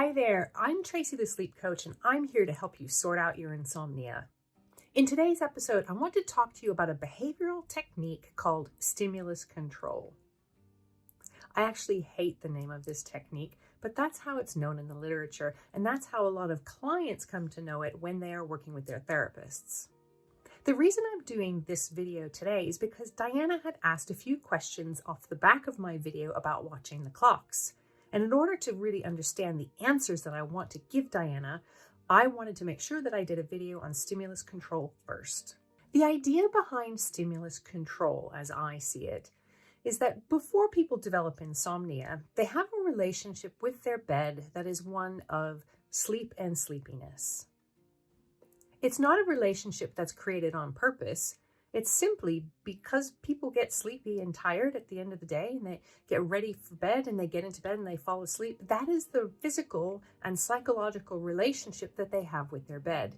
Hi there, I'm Tracy the Sleep Coach, and I'm here to help you sort out your insomnia. In today's episode, I want to talk to you about a behavioral technique called stimulus control. I actually hate the name of this technique, but that's how it's known in the literature, and that's how a lot of clients come to know it when they are working with their therapists. The reason I'm doing this video today is because Diana had asked a few questions off the back of my video about watching the clocks. And in order to really understand the answers that I want to give Diana, I wanted to make sure that I did a video on stimulus control first. The idea behind stimulus control, as I see it, is that before people develop insomnia, they have a relationship with their bed that is one of sleep and sleepiness. It's not a relationship that's created on purpose. It's simply because people get sleepy and tired at the end of the day and they get ready for bed and they get into bed and they fall asleep. That is the physical and psychological relationship that they have with their bed.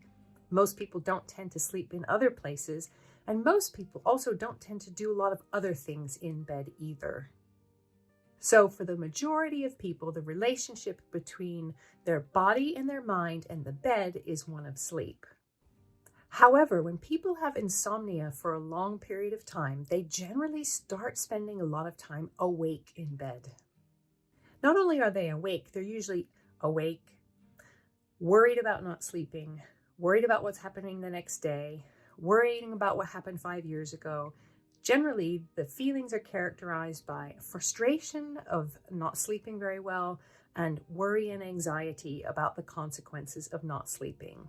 Most people don't tend to sleep in other places, and most people also don't tend to do a lot of other things in bed either. So for the majority of people, the relationship between their body and their mind and the bed is one of sleep. However, when people have insomnia for a long period of time, they generally start spending a lot of time awake in bed. Not only are they awake, they're usually awake, worried about not sleeping, worried about what's happening the next day, worrying about what happened 5 years ago. Generally, the feelings are characterized by frustration of not sleeping very well and worry and anxiety about the consequences of not sleeping.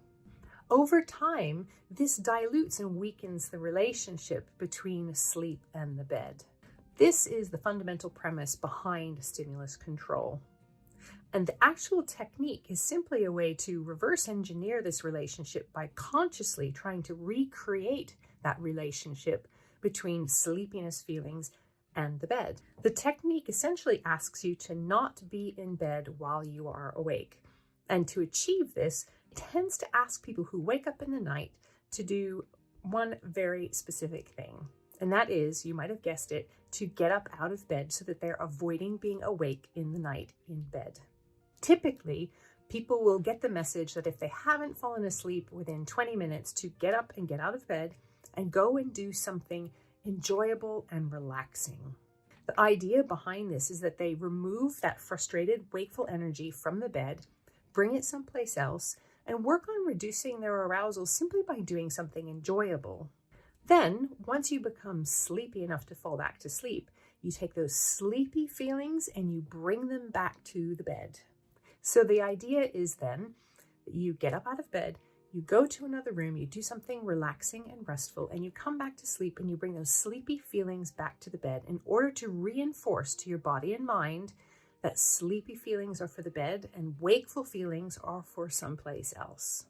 Over time, this dilutes and weakens the relationship between sleep and the bed. This is the fundamental premise behind stimulus control. And the actual technique is simply a way to reverse engineer this relationship by consciously trying to recreate that relationship between sleepiness feelings and the bed. The technique essentially asks you to not be in bed while you are awake. And to achieve this, it tends to ask people who wake up in the night to do one very specific thing. And that is, you might have guessed it, to get up out of bed so that they're avoiding being awake in the night in bed. Typically, people will get the message that if they haven't fallen asleep within 20 minutes, to get up and get out of bed and go and do something enjoyable and relaxing. The idea behind this is that they remove that frustrated, wakeful energy from the bed, bring it someplace else, and work on reducing their arousal simply by doing something enjoyable. Then, once you become sleepy enough to fall back to sleep, you take those sleepy feelings and you bring them back to the bed. So the idea is then that you get up out of bed, you go to another room, you do something relaxing and restful, and you come back to sleep and you bring those sleepy feelings back to the bed in order to reinforce to your body and mind that sleepy feelings are for the bed and wakeful feelings are for someplace else.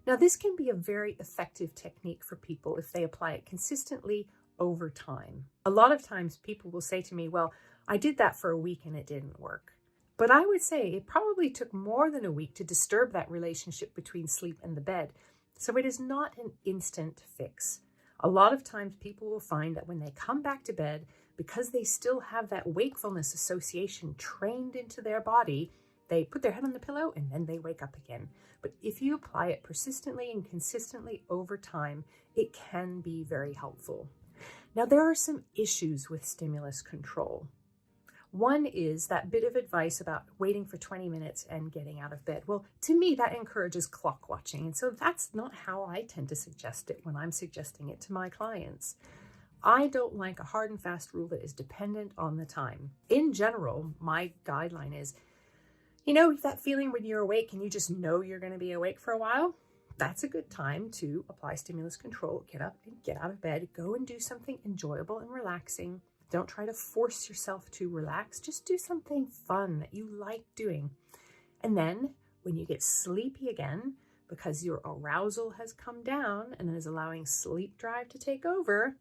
Now, this can be a very effective technique for people if they apply it consistently over time. A lot of times people will say to me, well, I did that for a week and it didn't work. But I would say it probably took more than a week to disturb that relationship between sleep and the bed. So it is not an instant fix. A lot of times people will find that when they come back to bed, because they still have that wakefulness association trained into their body, they put their head on the pillow and then they wake up again. But if you apply it persistently and consistently over time, it can be very helpful. Now, there are some issues with stimulus control. One is that bit of advice about waiting for 20 minutes and getting out of bed. Well, to me, that encourages clock watching. And so that's not how I tend to suggest it when I'm suggesting it to my clients. I don't like a hard and fast rule that is dependent on the time. In general, my guideline is, that feeling when you're awake and you just know you're going to be awake for a while, that's a good time to apply stimulus control. Get up and get out of bed. Go and do something enjoyable and relaxing. Don't try to force yourself to relax. Just do something fun that you like doing. And then when you get sleepy again, because your arousal has come down and is allowing sleep drive to take over,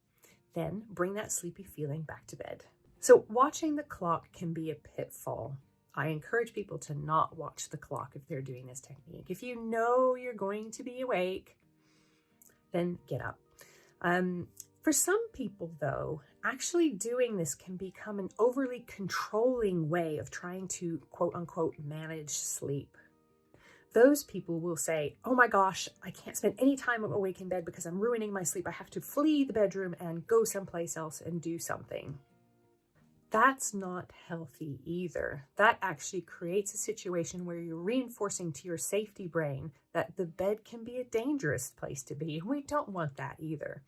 then bring that sleepy feeling back to bed. So watching the clock can be a pitfall. I encourage people to not watch the clock if they're doing this technique. If you know you're going to be awake, then get up. For some people, though, actually doing this can become an overly controlling way of trying to, quote unquote, manage sleep. Those people will say, oh my gosh, I can't spend any time awake in bed because I'm ruining my sleep. I have to flee the bedroom and go someplace else and do something. That's not healthy either. That actually creates a situation where you're reinforcing to your safety brain that the bed can be a dangerous place to be. We don't want that either.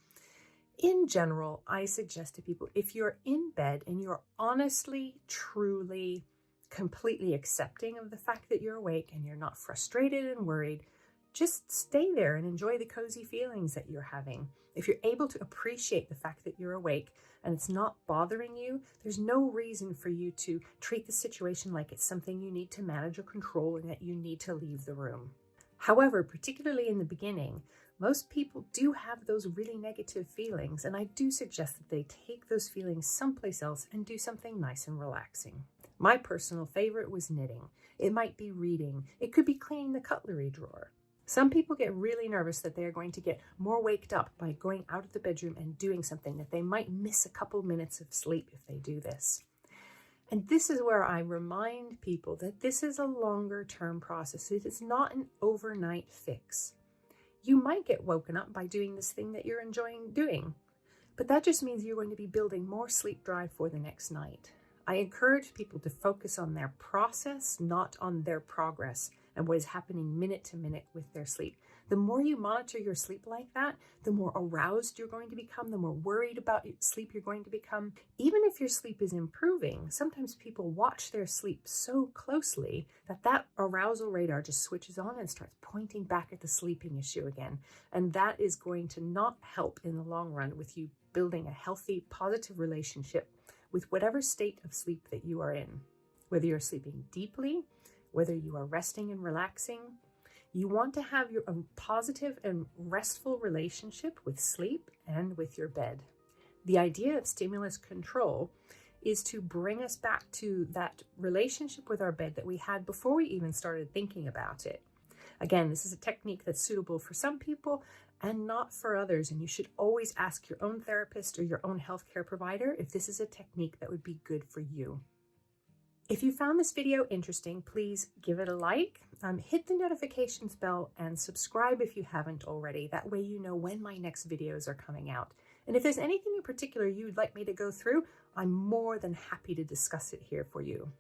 In general, I suggest to people, if you're in bed and you're honestly, truly, completely accepting of the fact that you're awake and you're not frustrated and worried, just stay there and enjoy the cozy feelings that you're having. If you're able to appreciate the fact that you're awake and it's not bothering you, there's no reason for you to treat the situation like it's something you need to manage or control and that you need to leave the room. However, particularly in the beginning, most people do have those really negative feelings, and I do suggest that they take those feelings someplace else and do something nice and relaxing. My personal favorite was knitting. It might be reading. It could be cleaning the cutlery drawer. Some people get really nervous that they're going to get more waked up by going out of the bedroom and doing something, that they might miss a couple minutes of sleep if they do this. And this is where I remind people that this is a longer term process. It is not an overnight fix. You might get woken up by doing this thing that you're enjoying doing, but that just means you're going to be building more sleep drive for the next night. I encourage people to focus on their process, not on their progress and what is happening minute to minute with their sleep. The more you monitor your sleep like that, the more aroused you're going to become, the more worried about sleep you're going to become. Even if your sleep is improving, sometimes people watch their sleep so closely that that arousal radar just switches on and starts pointing back at the sleeping issue again. And that is going to not help in the long run with you building a healthy, positive relationship with whatever state of sleep that you are in. Whether you're sleeping deeply, whether you are resting and relaxing, you want to have a positive and restful relationship with sleep and with your bed. The idea of stimulus control is to bring us back to that relationship with our bed that we had before we even started thinking about it. Again, this is a technique that's suitable for some people and not for others, and you should always ask your own therapist or your own healthcare provider if this is a technique that would be good for you. If you found this video interesting, please give it a like, hit the notifications bell, and subscribe if you haven't already. That way you know when my next videos are coming out. And if there's anything in particular you'd like me to go through, I'm more than happy to discuss it here for you.